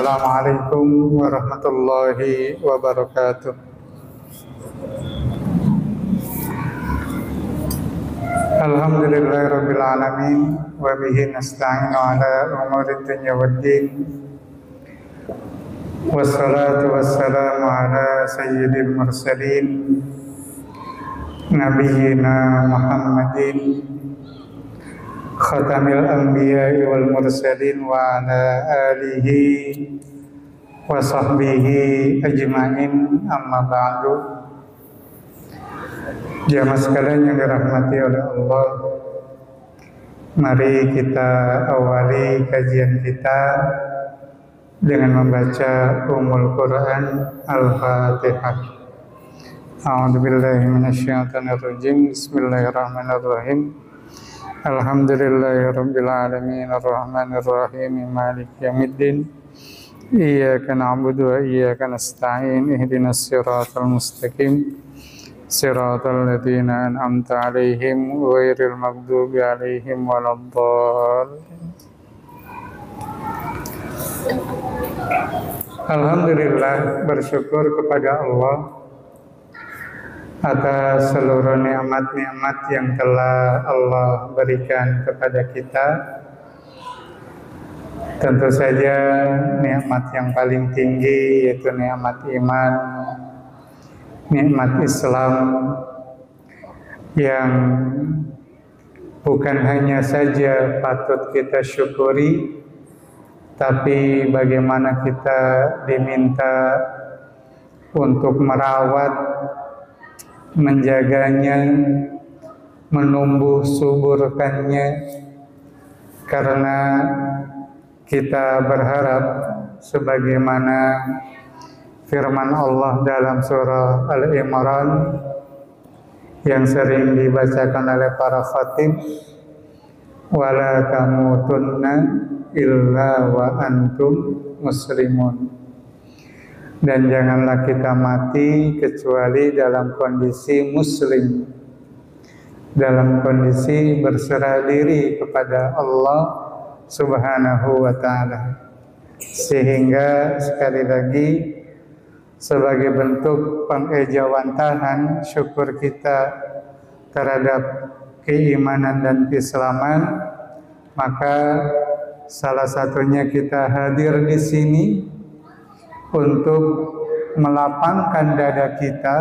Assalamualaikum warahmatullahi wabarakatuh. Alhamdulillahirabbil alamin wa bihi nasta'inu ala umuri dunya waddin. Wassalatu wassalamu ala sayyidil mursalin nabiyyina Muhammadin khatamil anbiya'i wal mursalin wa ala alihi wa sahbihi ajma'in, amma ba'du. Jamaah sekalian yang dirahmati oleh Allah, mari kita awali kajian kita dengan membaca Ummul Quran Al-Fatihah. A'udzubillahi minasyaitonir rajim. Bismillahirrahmanirrahim. Alhamdulillahirabbil alamin arrahmanir rahim maliki yaumiddin. Iyyaka na'budu wa iyyaka nasta'in. Ihdinas siratal mustaqim. Siratal ladzina an'amta 'alaihim ghairil maghdubi 'alaihim waladdallin. Alhamdulillah, bersyukur kepada Allah atas seluruh nikmat-nikmat yang telah Allah berikan kepada kita. Tentu saja nikmat yang paling tinggi yaitu nikmat iman, nikmat Islam, yang bukan hanya saja patut kita syukuri, tapi bagaimana kita diminta untuk merawat, menjaganya, menumbuh suburkannya, karena kita berharap sebagaimana firman Allah dalam surah Al-Imran yang sering dibacakan oleh para khatib, wala tamutunna illa wa antum muslimun, dan janganlah kita mati kecuali dalam kondisi muslim, dalam kondisi berserah diri kepada Allah Subhanahu wa ta'ala. Sehingga sekali lagi, sebagai bentuk pengejawantahan syukur kita terhadap keimanan dan keislaman, maka salah satunya kita hadir di sini untuk melapangkan dada kita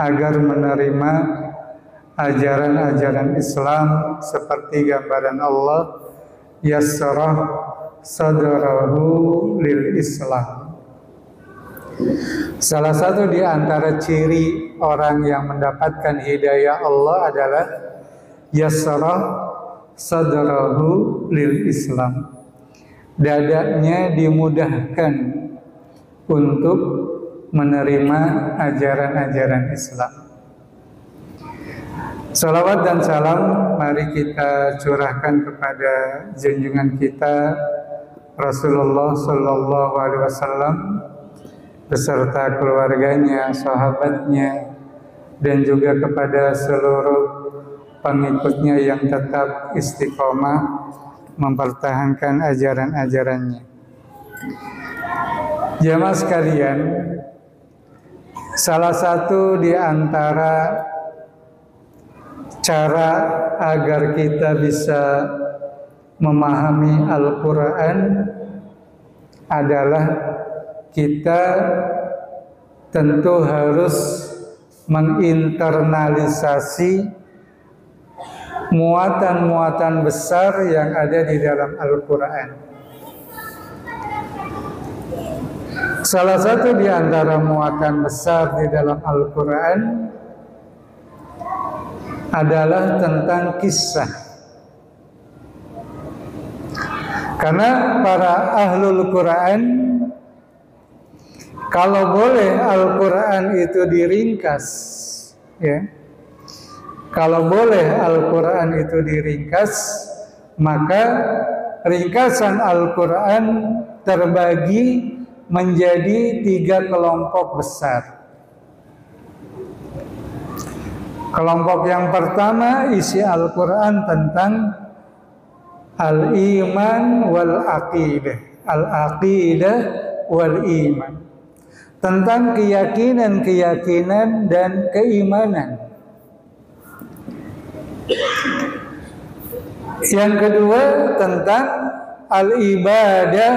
agar menerima ajaran-ajaran Islam seperti gambaran Allah, yassarah sadrahu lil Islam. Salah satu di antara ciri orang yang mendapatkan hidayah Allah adalah yassarah sadrahu lil Islam. Dadanya dimudahkan untuk menerima ajaran-ajaran Islam. Salawat dan salam mari kita curahkan kepada junjungan kita Rasulullah Sallallahu Alaihi Wasallam beserta keluarganya, sahabatnya, dan juga kepada seluruh pengikutnya yang tetap istiqomah mempertahankan ajaran-ajarannya. Jamaah sekalian, salah satu di antara cara agar kita bisa memahami Al-Quran adalah kita tentu harus menginternalisasi muatan-muatan besar yang ada di dalam Al-Quran. Salah satu di antara muatan besar di dalam Al-Quran adalah tentang kisah. Karena para ahlul Quran, kalau boleh Al-Quran itu diringkas, ya, kalau boleh Al-Quran itu diringkas, maka ringkasan Al-Quran terbagi menjadi 3 kelompok besar. Kelompok yang pertama, isi Al-Quran tentang al-iman wal aqidah, al-aqidah wal iman, tentang keyakinan dan keimanan. Yang kedua tentang al-ibadah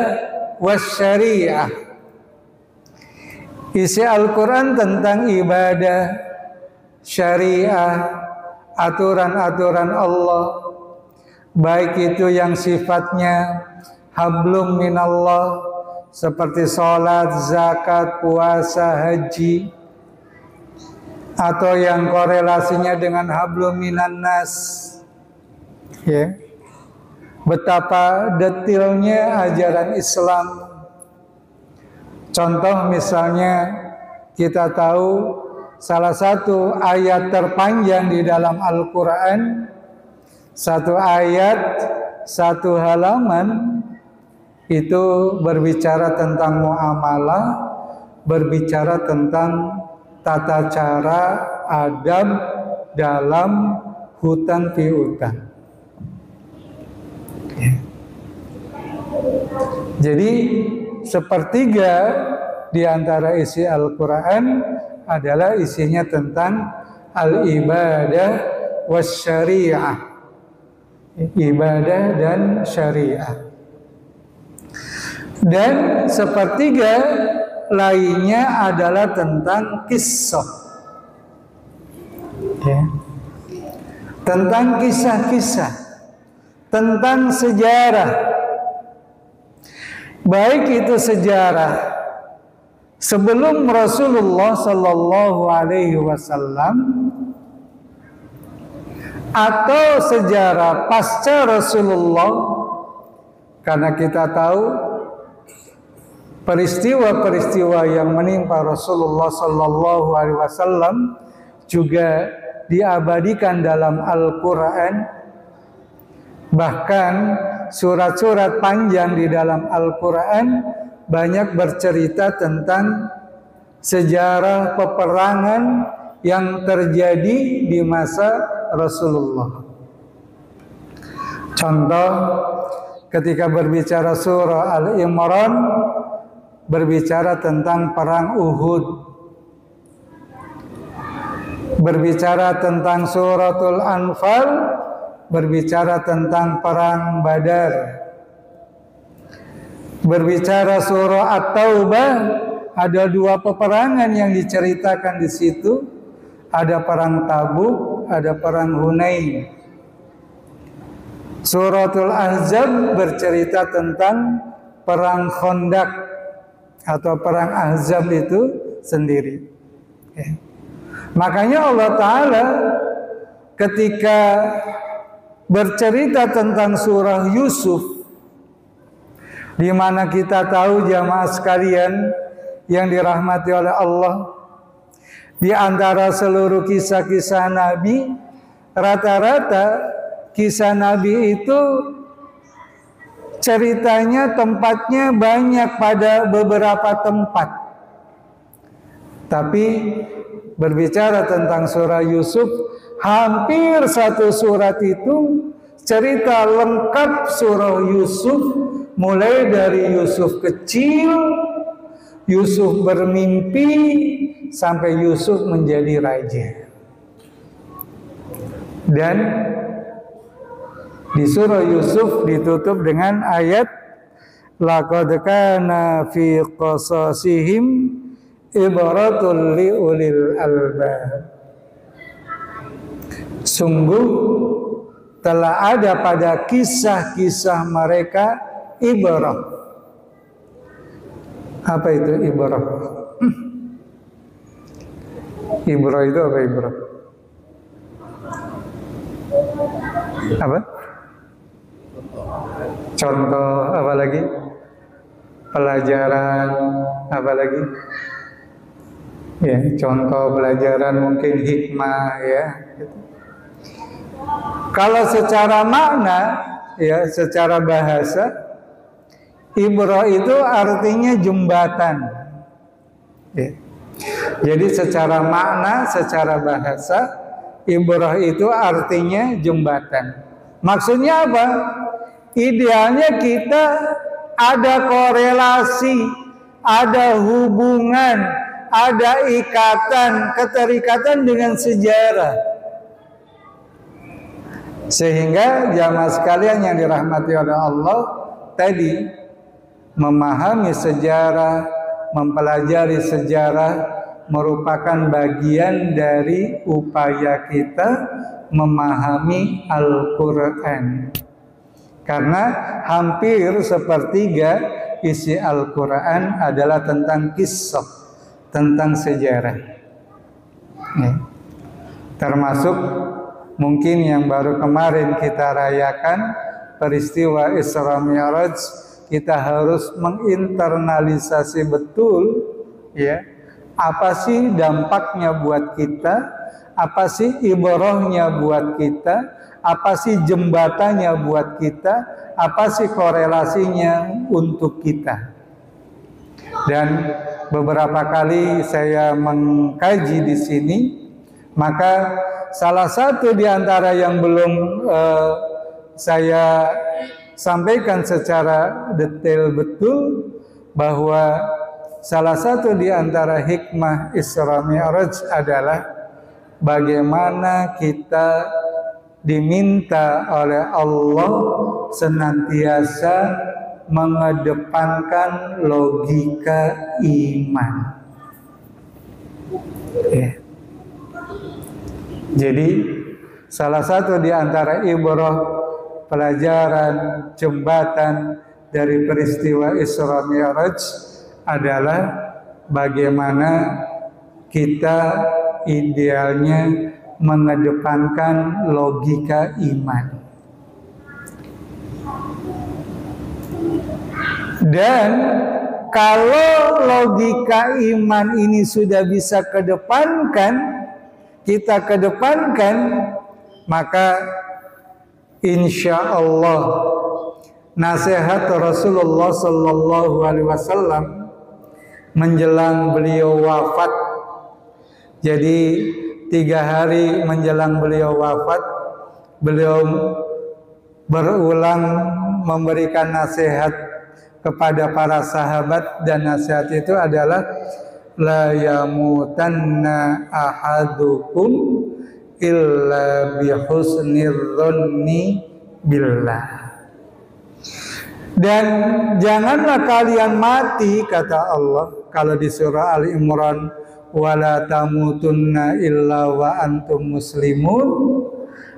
wasyariah. Isi Al-Quran tentang ibadah, syariah, aturan-aturan Allah, baik itu yang sifatnya hablum minallah seperti sholat, zakat, puasa, haji, atau yang korelasinya dengan hablum minan nas, ya. Betapa detailnya ajaran Islam. Contoh misalnya kita tahu salah satu ayat terpanjang di dalam Al-Quran, satu ayat, satu halaman, itu berbicara tentang muamalah, berbicara tentang tata cara adab dalam hutang piutang. Jadi sepertiga di antara isi Al-Quran adalah isinya tentang al-ibadah wasyariah, ibadah dan syariah. Dan sepertiga lainnya adalah tentang kisah, ya. Tentang kisah-kisah, tentang sejarah. Baik itu sejarah sebelum Rasulullah Sallallahu Alaihi Wasallam atau sejarah pasca Rasulullah, karena kita tahu peristiwa-peristiwa yang menimpa Rasulullah Sallallahu Alaihi Wasallam juga diabadikan dalam Al-Quran. Bahkan surat-surat panjang di dalam Al-Quran banyak bercerita tentang sejarah peperangan yang terjadi di masa Rasulullah. Contoh, ketika berbicara surah Al-Imran, berbicara tentang perang Uhud. Berbicara tentang suratul Anfal, berbicara tentang perang Badar. Berbicara surah At-Taubah, ada dua peperangan yang diceritakan di situ. Ada perang Tabuk, ada perang Hunain. Suratul Ahzab bercerita tentang perang Khandaq atau perang Ahzab itu sendiri. Makanya Allah Ta'ala ketika bercerita tentang surah Yusuf, di mana kita tahu jamaah sekalian yang dirahmati oleh Allah, di antara seluruh kisah-kisah Nabi, rata-rata kisah Nabi itu ceritanya tempatnya banyak pada beberapa tempat. Tapi berbicara tentang surah Yusuf, hampir satu surat itu cerita lengkap surah Yusuf, mulai dari Yusuf kecil, Yusuf bermimpi, sampai Yusuf menjadi raja. Dan di surah Yusuf ditutup dengan ayat laqad kana fi qasasihim ibratul liulil albab. Sungguh telah ada pada kisah-kisah mereka ibrah. Apa itu ibrah? Ibrah itu apa ibrah? Apa? Contoh apa lagi? Pelajaran apa lagi? Ya, contoh pelajaran mungkin hikmah, ya. Kalau secara makna, ya, secara bahasa, ibrah itu artinya jembatan. Ya. Jadi secara makna, secara bahasa, ibrah itu artinya jembatan. Maksudnya apa? Idealnya kita ada korelasi, ada hubungan, ada ikatan, keterikatan dengan sejarah. Sehingga jamaah sekalian yang dirahmati oleh Allah tadi, memahami sejarah, mempelajari sejarah merupakan bagian dari upaya kita memahami Al-Quran. Karena hampir sepertiga isi Al-Quran adalah tentang kisah, tentang sejarah. Termasuk mungkin yang baru kemarin kita rayakan, peristiwa Isra Mi'raj, kita harus menginternalisasi betul, ya, apa sih dampaknya buat kita, apa sih ibrahnya buat kita, apa sih jembatannya buat kita, apa sih korelasinya untuk kita. Dan beberapa kali saya mengkaji di sini, maka salah satu di antara yang belum saya sampaikan secara detail betul, bahwa salah satu di antara hikmah Isra Mi'raj adalah bagaimana kita diminta oleh Allah senantiasa mengedepankan logika iman. Jadi salah satu di antara ibrah, pelajaran, jembatan dari peristiwa Isra Mi'raj adalah bagaimana kita idealnya mengedepankan logika iman. Dan kalau logika iman ini sudah bisa kita kedepankan, maka insya Allah nasihat Rasulullah Sallallahu Alaihi Wasallam menjelang beliau wafat. Jadi 3 hari menjelang beliau wafat, beliau berulang memberikan nasihat kepada para sahabat, dan nasihat itu adalah la yamutanna ahadukum illa bihusnir dhanni billah. Dan janganlah kalian mati, kata Allah kalau di surah Ali Imran, wala tamutunna illa wa antum muslimun.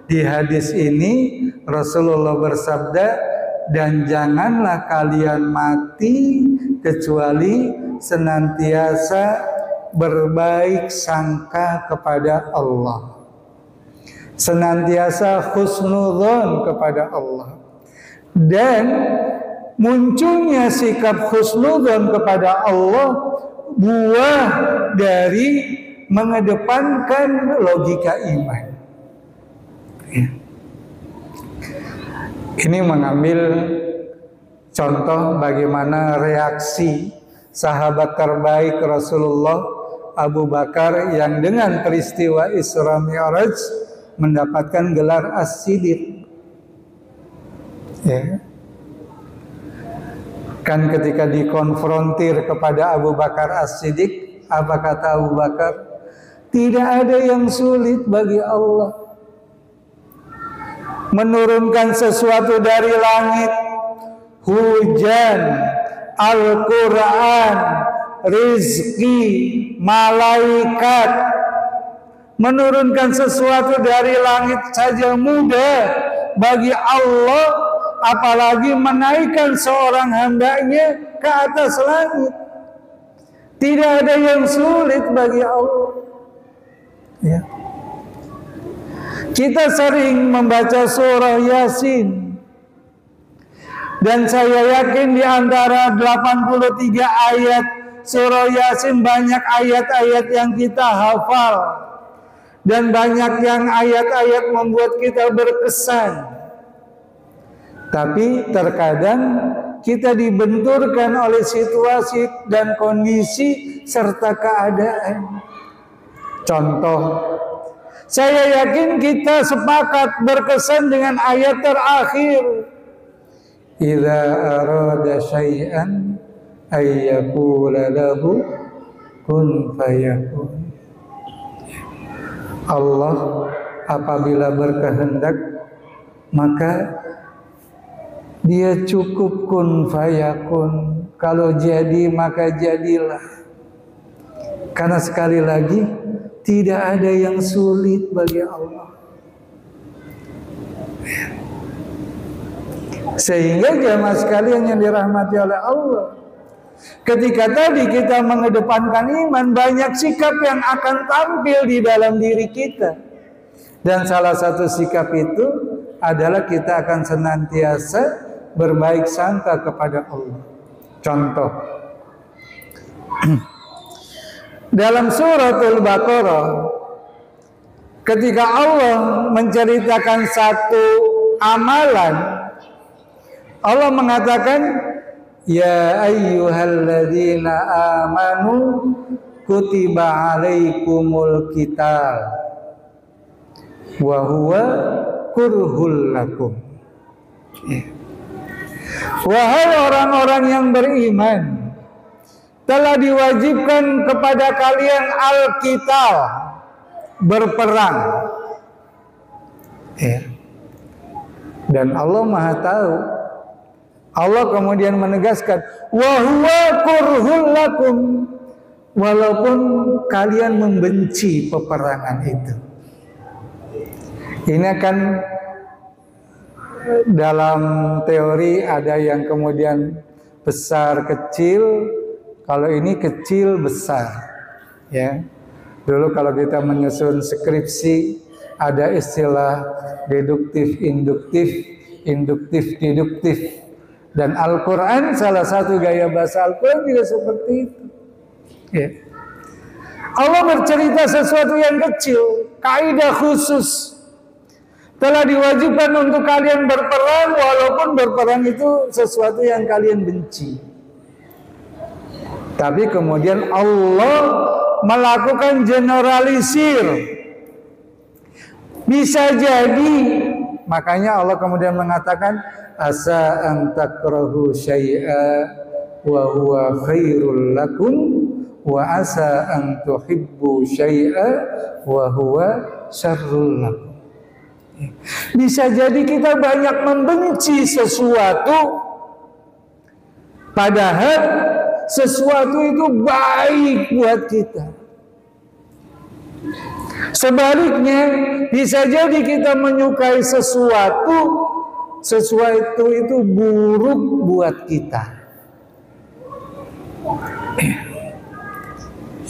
Di hadis ini Rasulullah bersabda, dan janganlah kalian mati kecuali senantiasa berbaik sangka kepada Allah, senantiasa husnudzon kepada Allah. Dan munculnya sikap husnudzon kepada Allah buah dari mengedepankan logika iman. Ini mengambil contoh bagaimana reaksi sahabat terbaik Rasulullah, Abu Bakar, yang dengan peristiwa Isra Mi'raj mendapatkan gelar As-Siddiq. Ya. Kan ketika dikonfrontir kepada Abu Bakar As-Siddiq, apa kata Abu Bakar? Tidak ada yang sulit bagi Allah menurunkan sesuatu dari langit, hujan, Al-Quran, rizki, malaikat. Menurunkan sesuatu dari langit saja mudah bagi Allah, apalagi menaikkan seorang hambanya ke atas langit. Tidak ada yang sulit bagi Allah. Ya. Kita sering membaca surah Yasin, dan saya yakin di antara 83 ayat surah Yasin banyak ayat-ayat yang kita hafal, dan banyak yang ayat-ayat membuat kita berkesan. Tapi terkadang kita dibenturkan oleh situasi dan kondisi serta keadaan. Contoh, saya yakin kita sepakat berkesan dengan ayat terakhir, idza arada syai'an ay yaqula lahu kun fayakun. Allah apabila berkehendak maka Dia cukup kun fayakun. Kalau jadi maka jadilah. Karena sekali lagi tidak ada yang sulit bagi Allah. Sehingga jamaah sekalian yang dirahmati oleh Allah, ketika tadi kita mengedepankan iman, banyak sikap yang akan tampil di dalam diri kita. Dan salah satu sikap itu adalah kita akan senantiasa berbaik sangka kepada Allah. Contoh, dalam suratul Baqarah, ketika Allah menceritakan satu amalan, Allah mengatakan, ya ayyuhalladzina amanu kutiba alaikumul qital wa huwa kurhul lakum. Wahai orang-orang yang beriman, telah diwajibkan kepada kalian al-qital, berperang. Dan Allah Maha tahu. Allah kemudian menegaskan, wa huwa kurhul lakum, walaupun kalian membenci peperangan itu. Ini akan dalam teori ada yang kemudian besar kecil, kalau ini kecil besar, ya. Dulu kalau kita menyusun skripsi ada istilah deduktif, induktif, induktif, deduktif. Dan Al-Quran, salah satu gaya bahasa Al-Quran juga seperti itu, ya. Allah bercerita sesuatu yang kecil, kaidah khusus. Telah diwajibkan untuk kalian berperang, walaupun berperang itu sesuatu yang kalian benci. Tapi kemudian Allah melakukan generalisir. Bisa jadi, makanya Allah kemudian mengatakan, asa an takrahu syai'a wa huwa khairul lakum wa asa an tuhibbu syai'a wa huwa syarrul lakum. Bisa jadi kita banyak membenci sesuatu, padahal sesuatu itu baik buat kita. Sebaliknya, bisa jadi kita menyukai sesuatu itu buruk buat kita.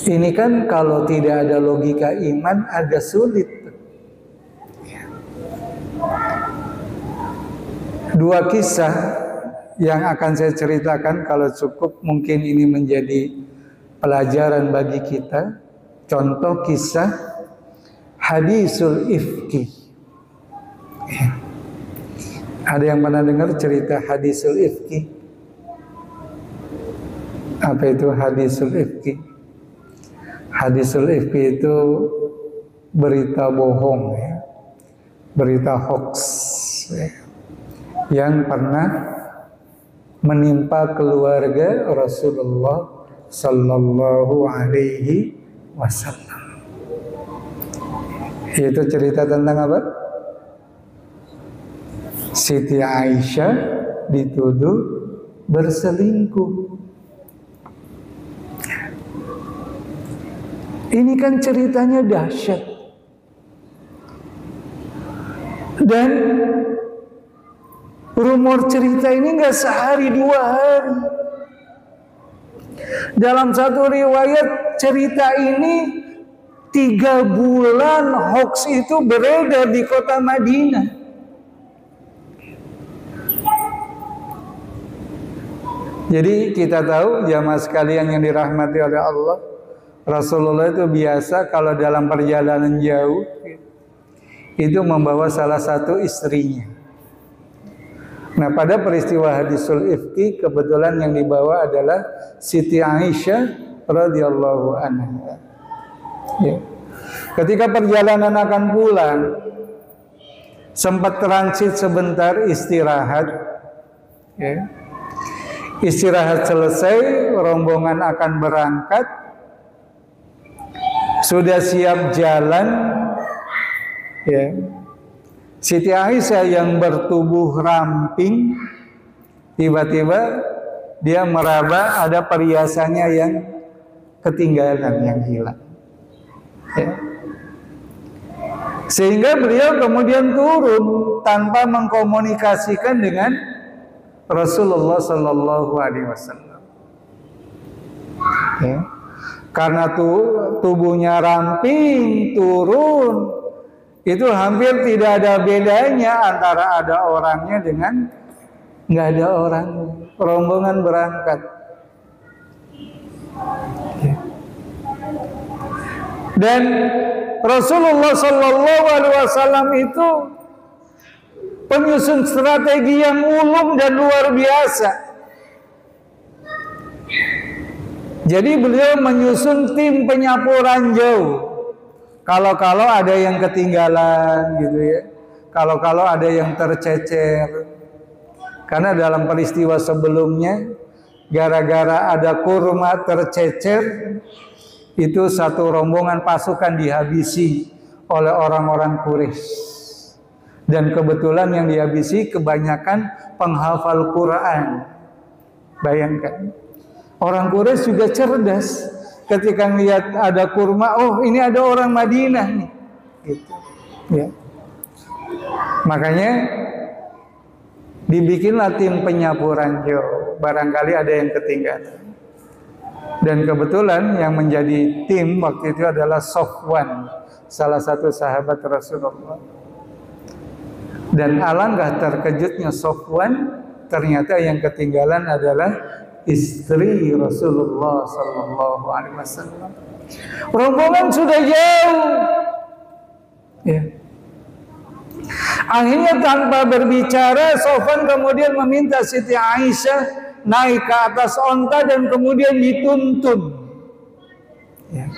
Ini kan kalau tidak ada logika iman agak sulit. Dua kisah yang akan saya ceritakan, kalau cukup mungkin ini menjadi pelajaran bagi kita. Contoh kisah hadisul ifki. Ada yang pernah dengar cerita hadisul ifki? Apa itu hadisul ifki? Hadisul ifki itu berita bohong, ya. Berita hoax, ya, yang pernah menimpa keluarga Rasulullah Sallallahu Alaihi Wasallam. Itu cerita tentang apa? Siti Aisyah dituduh berselingkuh. Ini kan ceritanya dahsyat. Dan rumor cerita ini nggak sehari dua hari. Dalam satu riwayat cerita ini 3 bulan hoax itu beredar di kota Madinah. Jadi kita tahu jamaah sekalian yang dirahmati oleh Allah, Rasulullah itu biasa kalau dalam perjalanan jauh itu membawa salah satu istrinya. Nah, pada peristiwa hadisul ifki kebetulan yang dibawa adalah Siti Aisyah radhiyallahu anha. Ya. Ketika perjalanan akan pulang, sempat transit sebentar istirahat. Ya. Istirahat selesai, rombongan akan berangkat. Sudah siap jalan, ya. Siti Aisyah yang bertubuh ramping, tiba-tiba dia meraba ada perhiasannya yang ketinggalan, yang hilang. Ya. Sehingga beliau kemudian turun tanpa mengkomunikasikan dengan Rasulullah Sallallahu Alaihi Wasallam. Ya. Karena tubuhnya ramping, turun, itu hampir tidak ada bedanya antara ada orangnya dengan nggak ada orang. Rombongan berangkat. Ya. Dan Rasulullah Sallallahu Alaihi Wasallam itu penyusun strategi yang ulum dan luar biasa. Jadi beliau menyusun tim penyapu ranjau. Kalau ada yang ketinggalan gitu ya. Kalau ada yang tercecer. Karena dalam peristiwa sebelumnya, gara-gara ada kurma tercecer, itu satu rombongan pasukan dihabisi oleh orang-orang Quraisy. Dan kebetulan yang dihabisi kebanyakan penghafal Quran. Bayangkan. Orang Quraisy juga cerdas. Ketika melihat ada kurma, oh ini ada orang Madinah nih. Gitu. Ya. Makanya dibikinlah tim penyapu ranjau. Barangkali ada yang ketinggalan. Dan kebetulan yang menjadi tim waktu itu adalah Sofwan, salah satu sahabat Rasulullah. Dan alangkah terkejutnya Sofwan, ternyata yang ketinggalan adalah istri Rasulullah Sallallahu Alaihi Wasallam. Rombongan sudah jauh. Ya. Akhirnya tanpa berbicara, Sofwan kemudian meminta Siti Aisyah naik ke atas onta dan kemudian dituntun. Ya.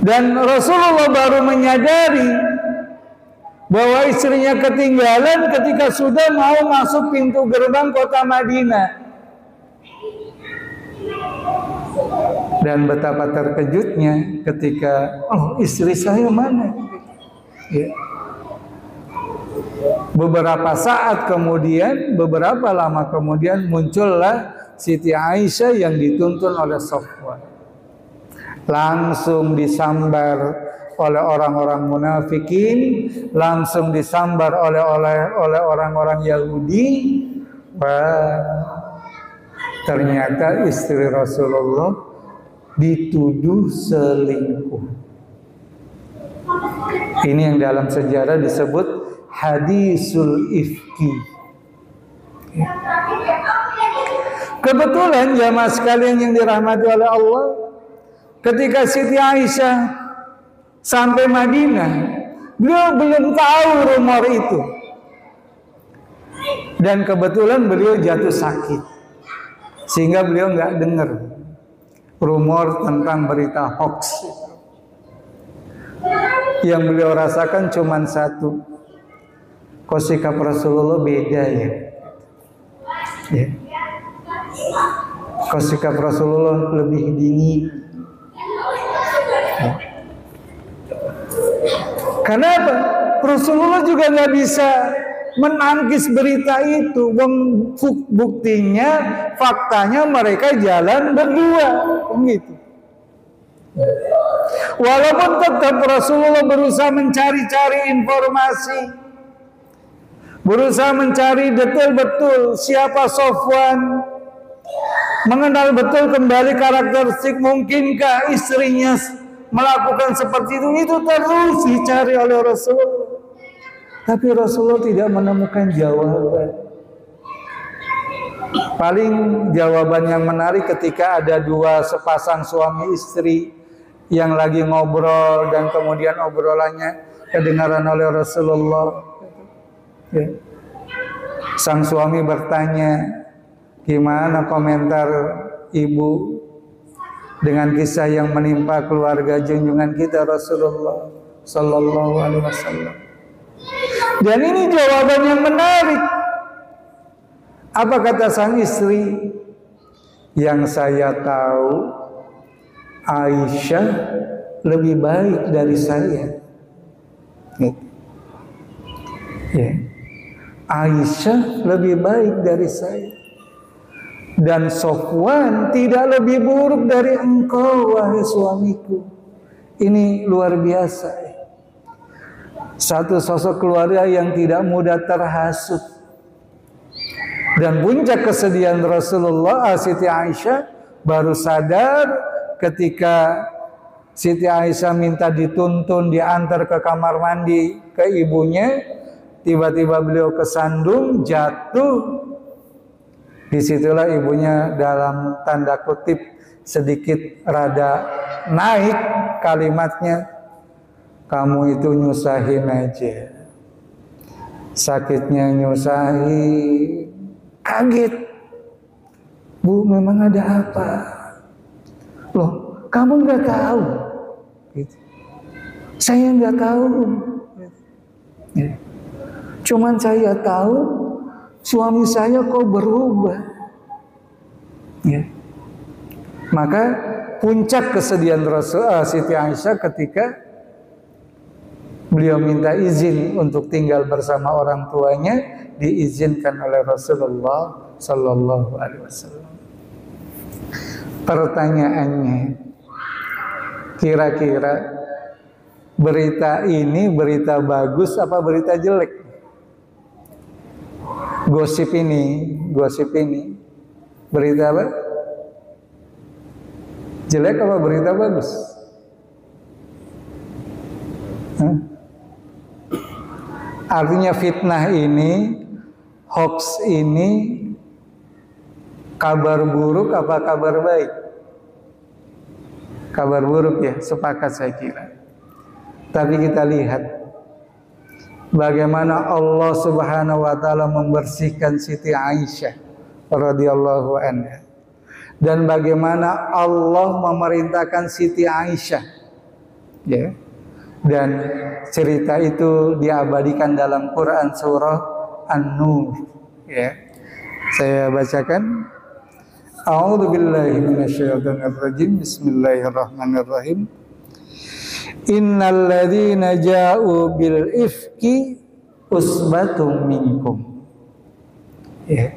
Dan Rasulullah baru menyadari bahwa istrinya ketinggalan ketika sudah mau masuk pintu gerbang kota Madinah. Dan betapa terkejutnya ketika, oh istri saya mana? Ya. Beberapa saat kemudian, beberapa lama kemudian muncullah Siti Aisyah yang dituntun oleh Sofwan. Langsung disambar oleh orang-orang munafikin, langsung disambar oleh orang-orang Yahudi. Wah, ternyata istri Rasulullah dituduh selingkuh. Ini yang dalam sejarah disebut hadisul ifki. Kebetulan jamaah sekalian yang dirahmati oleh Allah, ketika Siti Aisyah sampai Madinah, beliau belum tahu rumor itu. Dan kebetulan beliau jatuh sakit, sehingga beliau nggak dengar rumor tentang berita hoax. Yang beliau rasakan cuma satu, kok sikap Rasulullah beda ya. Kok sikap Rasulullah lebih dingin. Ya. Kenapa? Rasulullah juga nggak bisa menangkis berita itu. Buktinya, faktanya mereka jalan berdua, gitu. Walaupun tetap Rasulullah berusaha mencari-cari informasi, berusaha mencari detail betul siapa Sofwan, mengenal betul kembali karakteristik, mungkinkah istrinya melakukan seperti itu terus dicari oleh Rasulullah. Tapi Rasulullah tidak menemukan jawaban. Paling jawaban yang menarik ketika ada dua sepasang suami istri yang lagi ngobrol dan kemudian obrolannya kedengaran oleh Rasulullah. Ya. Sang suami bertanya, gimana komentar ibu dengan kisah yang menimpa keluarga junjungan kita Rasulullah Sallallahu Alaihi Wasallam? Dan ini jawaban yang menarik. Apa kata sang istri? Yang saya tahu Aisyah lebih baik dari saya. Ya. Aisyah lebih baik dari saya. Dan Sofwan tidak lebih buruk dari engkau, wahai suamiku. Ini luar biasa. Satu sosok keluarga yang tidak mudah terhasut. Dan puncak kesedihan Rasulullah, Siti Aisyah baru sadar ketika Siti Aisyah minta dituntun, diantar ke kamar mandi ke ibunya. Tiba-tiba beliau kesandung, jatuh. Disitulah ibunya dalam tanda kutip sedikit rada naik kalimatnya. Kamu itu nyusahin aja. Sakitnya nyusahin. Kaget. Bu, memang ada apa? Loh, kamu nggak tahu? Gitu. Saya nggak tahu. Gitu. Cuman saya tahu suami saya kok berubah. Ya. Maka puncak kesedihan Siti Aisyah ketika beliau minta izin untuk tinggal bersama orang tuanya, diizinkan oleh Rasulullah Sallallahu Alaihi Wasallam. Pertanyaannya, kira-kira berita ini berita bagus apa berita jelek? Gosip ini berita apa? Jelek apa berita bagus? Artinya fitnah ini, hoax ini, kabar buruk apa kabar baik? Kabar buruk ya, sepakat saya kira. Tapi kita lihat bagaimana Allah Subhanahu wa taala membersihkan Siti Aisyah radhiyallahu anha. Dan bagaimana Allah memerintahkan Siti Aisyah. Ya. Dan cerita itu diabadikan dalam Quran surah An-Nur. Ya. Saya bacakan. A'udzubillahi minasyaitonir rajim. Bismillahirrahmanirrahim. Innal ladzina ja'u bil ifki usbatum minkum. Ya.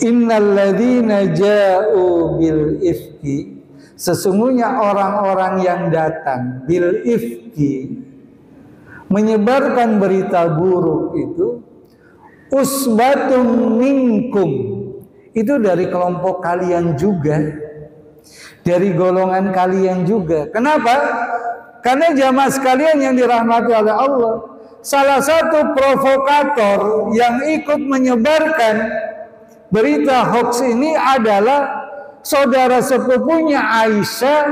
Innal ladzina ja'u bil ifki, sesungguhnya orang-orang yang datang bil ifki menyebarkan berita buruk itu, usbatum minkum, itu dari kelompok kalian juga, dari golongan kalian juga. Kenapa? Karena jamaah sekalian yang dirahmati oleh Allah, salah satu provokator yang ikut menyebarkan berita hoax ini adalah saudara sepupunya Aisyah,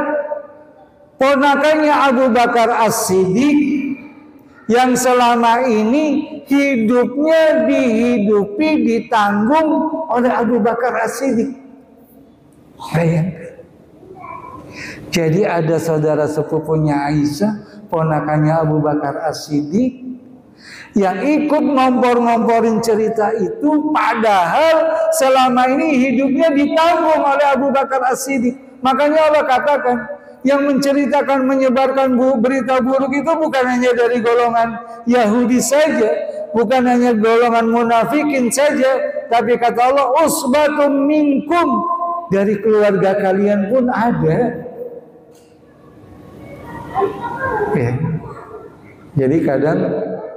ponakannya Abu Bakar As-Siddiq, yang selama ini hidupnya ditanggung oleh Abu Bakar As-Siddiq. Bayangkan. Jadi ada saudara sepupunya Aisyah, ponakannya Abu Bakar As-Siddiq, yang ikut ngompor-ngomporin cerita itu, padahal selama ini hidupnya ditanggung oleh Abu Bakar As-Siddiq. Makanya Allah katakan, yang menceritakan, menyebarkan berita buruk itu bukan hanya dari golongan Yahudi saja, bukan hanya golongan munafikin saja, tapi kata Allah, usbatum minkum, dari keluarga kalian pun ada. Ya. Jadi kadang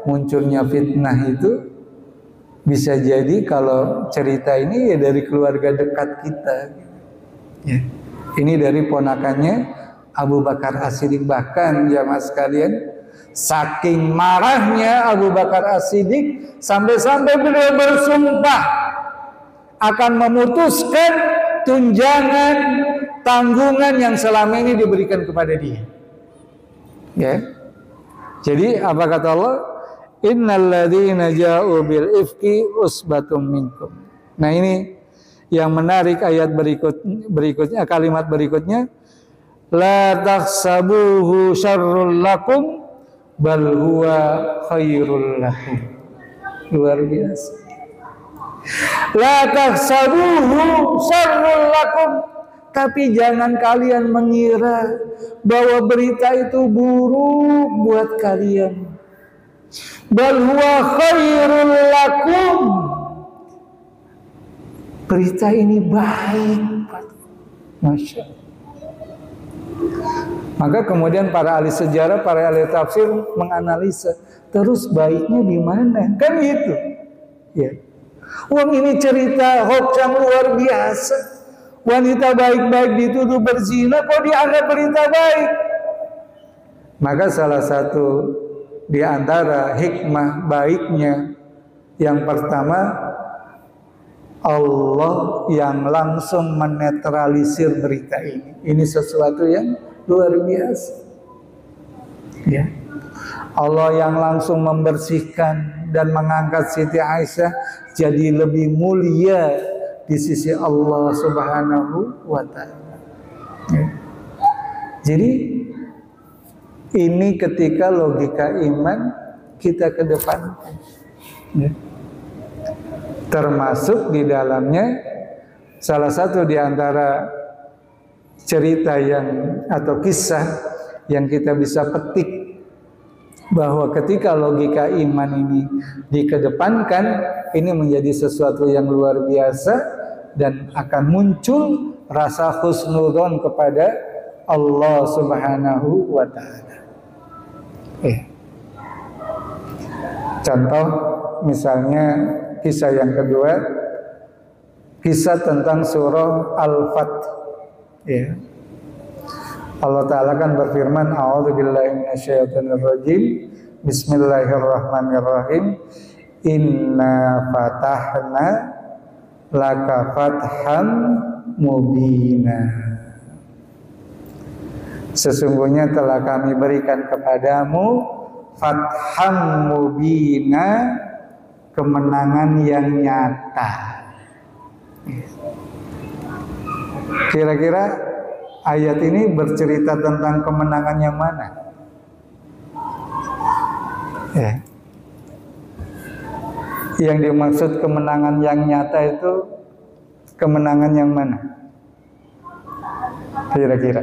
munculnya fitnah itu bisa jadi kalau cerita ini ya dari keluarga dekat kita. Ya. Ini dari ponakannya Abu Bakar As-Siddiq. Bahkan jamaah sekalian, saking marahnya Abu Bakar As-Siddiq sampai-sampai beliau bersumpah akan memutuskan tunjangan tanggungan yang selama ini diberikan kepada dia. Ya. Jadi apa kata Allah? Innal ladzina ja'u bil ifki usbatum minkum. Nah, ini yang menarik ayat berikutnya, kalimat berikutnya, la tahsabuhu syarrul lakum bal huwa khairul lahum. Luar biasa. La tahsabuhu syarrul lakum, tapi jangan kalian mengira bahwa berita itu buruk buat kalian. Bal huwa khairul lakum, berita ini baik. Masya Allah. Maka kemudian para ahli sejarah, para ahli tafsir menganalisa, terus baiknya di mana? Kan gitu. Ya. Wong ini cerita hoax yang luar biasa. Wanita baik-baik dituduh berzina, kok dianggap berita baik? Maka salah satu di antara hikmah baiknya, yang pertama, Allah yang langsung menetralisir berita ini. Ini sesuatu yang luar biasa. Ya. Allah yang langsung membersihkan dan mengangkat Siti Aisyah jadi lebih mulia di sisi Allah Subhanahu wa ta'ala. Ya. Jadi ini ketika logika iman kita kedepankan. Ya. Termasuk di dalamnya salah satu di antara cerita yang atau kisah yang kita bisa petik bahwa ketika logika iman ini dikedepankan, ini menjadi sesuatu yang luar biasa dan akan muncul rasa husnudzon kepada Allah Subhanahu wa ta'ala. Contoh misalnya kisah yang kedua, kisah tentang surah Al-Fath. Ya. Allah Ta'ala kan berfirman, a'udzubillahi minasyaitonirrajim, bismillahirrahmanirrahim, inna fatahna laka fatham mubina. Sesungguhnya telah kami berikan kepadamu fatham mubina, kemenangan yang nyata. Kira-kira ayat ini bercerita tentang kemenangan yang mana? Yang dimaksud kemenangan yang nyata itu kemenangan yang mana? Kira-kira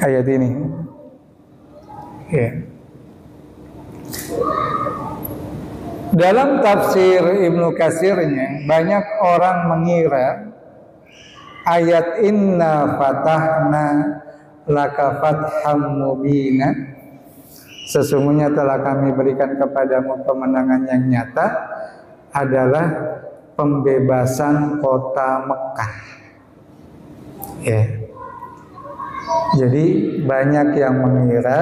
ayat ini. Dalam tafsir Ibnu Katsirnya, banyak orang mengira ayat inna fatahna laka fatham mubina, sesungguhnya telah kami berikan kepadamu kemenangan yang nyata, adalah pembebasan kota Mekah. Jadi banyak yang mengira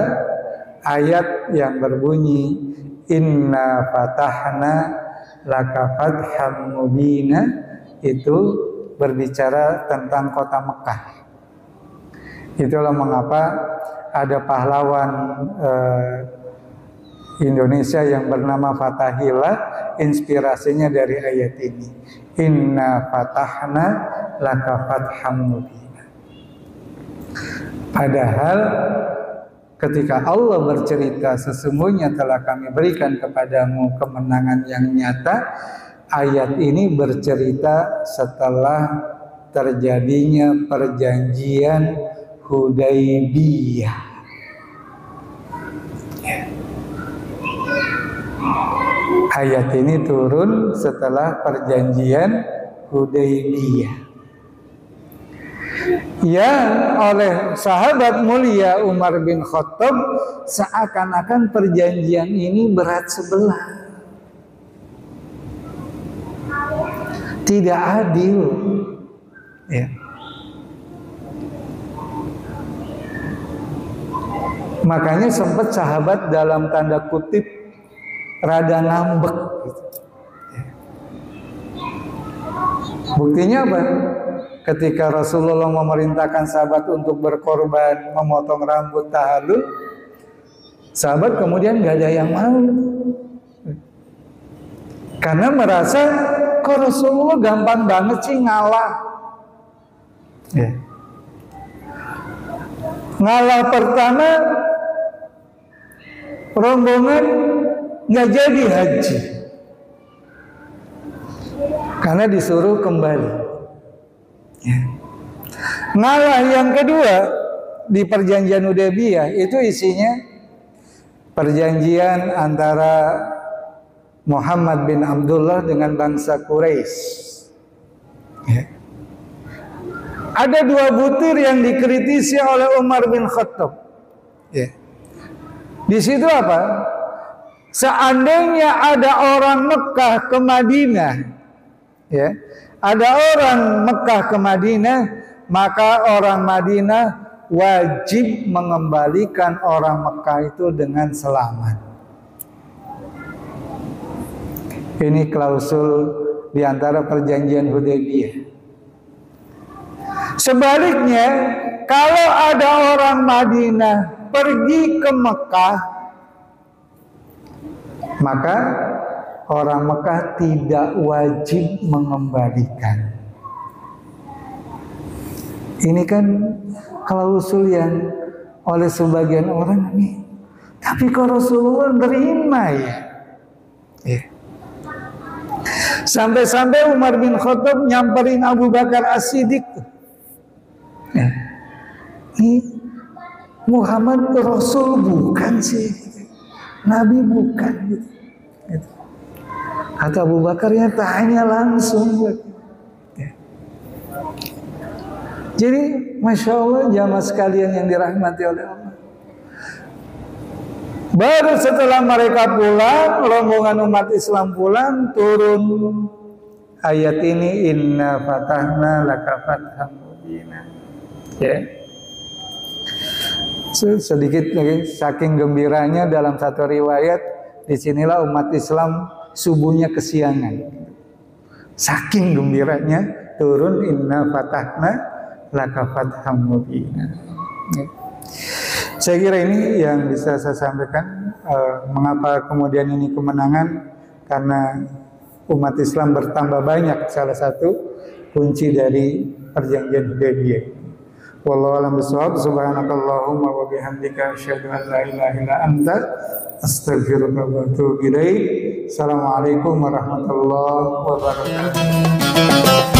ayat yang berbunyi inna fatahna laka fatham mubina itu berbicara tentang kota Mekah. Itulah mengapa ada pahlawan Indonesia yang bernama Fathahillah, inspirasinya dari ayat ini, inna fatahna laka fatham mubina. Padahal ketika Allah bercerita sesungguhnya telah kami berikan kepadamu kemenangan yang nyata, ayat ini bercerita setelah terjadinya perjanjian Hudaybiyah. Ayat ini turun setelah perjanjian Hudaybiyah, yang oleh sahabat mulia Umar bin Khattab seakan-akan perjanjian ini berat sebelah, tidak adil. Makanya sempat sahabat dalam tanda kutip rada ngambek gitu. Buktinya apa? Ketika Rasulullah memerintahkan sahabat untuk berkorban memotong rambut tahallul, sahabat kemudian gak ada yang mau, karena merasa kok Rasulullah gampang banget sih ngalah. Ngalah pertama, rombongan nggak jadi haji karena disuruh kembali. Ngalah yang kedua di perjanjian Hudaybiyah, itu isinya perjanjian antara Muhammad bin Abdullah dengan bangsa Quraisy. Ada dua butir yang dikritisi oleh Umar bin Khattab. Di situ apa? Seandainya ada orang Mekah ke Madinah, ada orang Mekah ke Madinah, maka orang Madinah wajib mengembalikan orang Mekah itu dengan selamat. Ini klausul di antara perjanjian Hudaybiyah. Sebaliknya, kalau ada orang Madinah pergi ke Mekah, maka orang Mekah tidak wajib mengembalikan. Ini kan klausul yang oleh sebagian orang nih, tapi kalau Rasulullah terima ya. Sampai-sampai Umar bin Khattab nyamperin Abu Bakar As-Siddiq. Ini Muhammad Rasul bukan sih, Nabi bukan gitu. Kata Abu Bakar, ya tanya langsung. Jadi Masya Allah, jamaah sekalian yang dirahmati oleh Allah, baru setelah mereka pulang, rombongan umat Islam pulang, turun ayat ini, inna fatahna laka fatham mubina. Sedikit lagi, saking gembiranya dalam satu riwayat, disinilah umat Islam subuhnya kesiangan. Saking gembiranya turun inna fatahna laka fatham mubina. Saya kira ini yang bisa saya sampaikan. Mengapa kemudian ini kemenangan? Karena umat Islam bertambah banyak. Salah satu kunci dari perjanjian Hudaybiyah. Wallahu a'lam bishawab. Subhanakallahumma wa bihamdika asyhadu an la ilaha illa anta astaghfiruka wa atubu ilaik. Assalamualaikum warahmatullahi wabarakatuh.